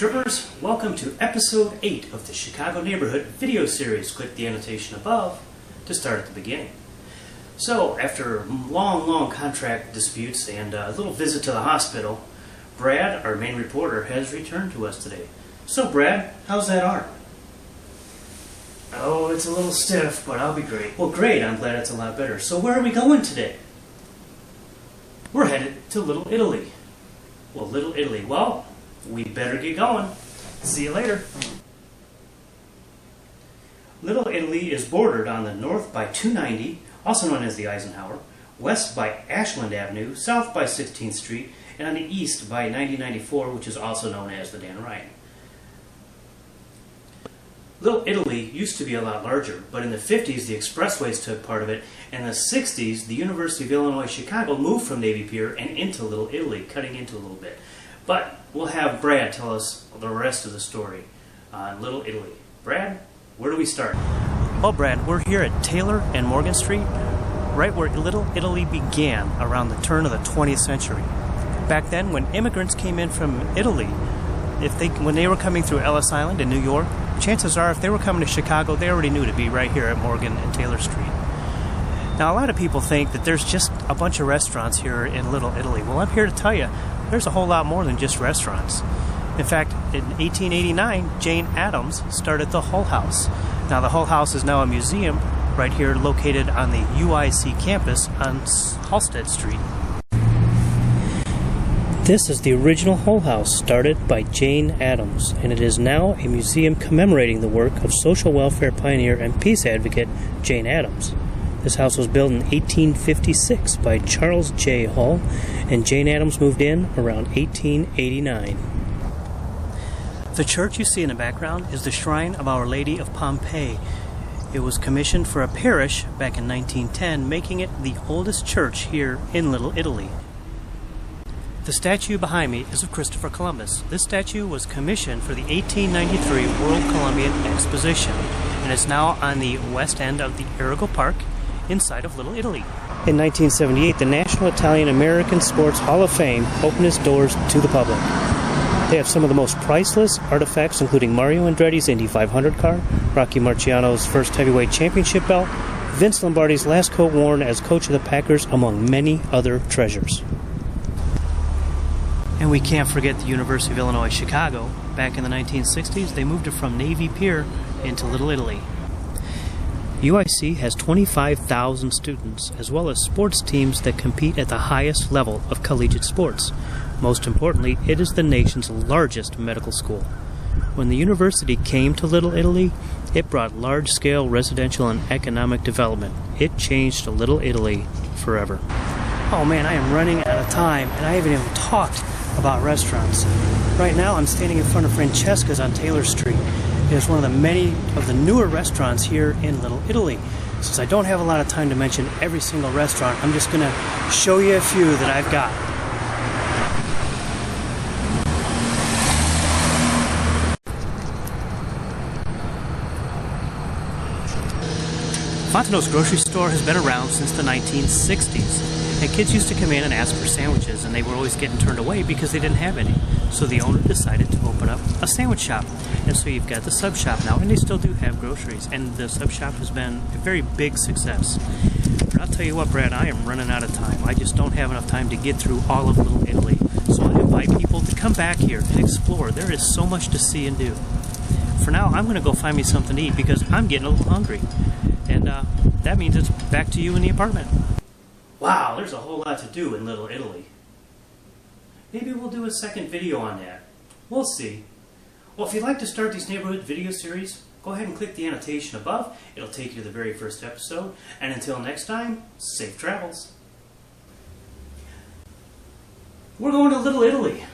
Trippers, welcome to episode 8 of the Chicago Neighborhood video series. Click the annotation above to start at the beginning. So, after long contract disputes and a little visit to the hospital, Brad, our main reporter, has returned to us today. So Brad, how's that arm? Oh, it's a little stiff, but I'll be great. Well, great, I'm glad it's a lot better. So where are we going today? We're headed to Little Italy. Well, Little Italy, well, we better get going. See you later. Little Italy is bordered on the north by 290, also known as the Eisenhower, west by Ashland Avenue, south by 16th Street, and on the east by 9094, which is also known as the Dan Ryan. Little Italy used to be a lot larger, but in the 50s the expressways took part of it, and in the 60s the University of Illinois Chicago moved from Navy Pier and into Little Italy, cutting into a little bit. But we'll have Brad tell us the rest of the story on Little Italy. Brad, where do we start? Well, Brad, we're here at Taylor and Morgan Street, right where Little Italy began around the turn of the 20th century. Back then, when immigrants came in from Italy, when they were coming through Ellis Island in New York, chances are if they were coming to Chicago, they already knew to be right here at Morgan and Taylor Street. Now, a lot of people think that there's just a bunch of restaurants here in Little Italy. Well, I'm here to tell you, there's a whole lot more than just restaurants. In fact, in 1889, Jane Addams started the Hull House. Now, the Hull House is now a museum right here located on the UIC campus on Halsted Street. This is the original Hull House started by Jane Addams, and it is now a museum commemorating the work of social welfare pioneer and peace advocate Jane Addams. This house was built in 1856 by Charles J. Hull, and Jane Addams moved in around 1889. The church you see in the background is the Shrine of Our Lady of Pompeii. It was commissioned for a parish back in 1910, making it the oldest church here in Little Italy. The statue behind me is of Christopher Columbus. This statue was commissioned for the 1893 World Columbian Exposition, and is now on the west end of the Arago Park inside of Little Italy. In 1978, the National Italian American Sports Hall of Fame opened its doors to the public. They have some of the most priceless artifacts, including Mario Andretti's Indy 500 car, Rocky Marciano's first heavyweight championship belt, Vince Lombardi's last coat worn as coach of the Packers, among many other treasures. And we can't forget the University of Illinois Chicago. Back in the 1960s, they moved it from Navy Pier into Little Italy. UIC has 25,000 students, as well as sports teams that compete at the highest level of collegiate sports. Most importantly, it is the nation's largest medical school. When the university came to Little Italy, it brought large-scale residential and economic development. It changed Little Italy forever. Oh man, I am running out of time, and I haven't even talked about restaurants. Right now I'm standing in front of Francesca's on Taylor Street. It is one of the many of the newer restaurants here in Little Italy. Since I don't have a lot of time to mention every single restaurant, I'm just going to show you a few that I've got. Fontano's grocery store has been around since the 1960s. And kids used to come in and ask for sandwiches, and they were always getting turned away because they didn't have any. So the owner decided to open up a sandwich shop. And so you've got the sub shop now, and they still do have groceries. And the sub shop has been a very big success. But I'll tell you what, Brad, I am running out of time. I just don't have enough time to get through all of Little Italy. So I invite people to come back here and explore. There is so much to see and do. For now, I'm going to go find me something to eat because I'm getting a little hungry. And that means it's back to you in the apartment. Wow, there's a whole lot to do in Little Italy. Maybe we'll do a second video on that. We'll see. Well, if you'd like to start these neighborhood video series, go ahead and click the annotation above. It'll take you to the very first episode. And until next time, safe travels. We're going to Little Italy.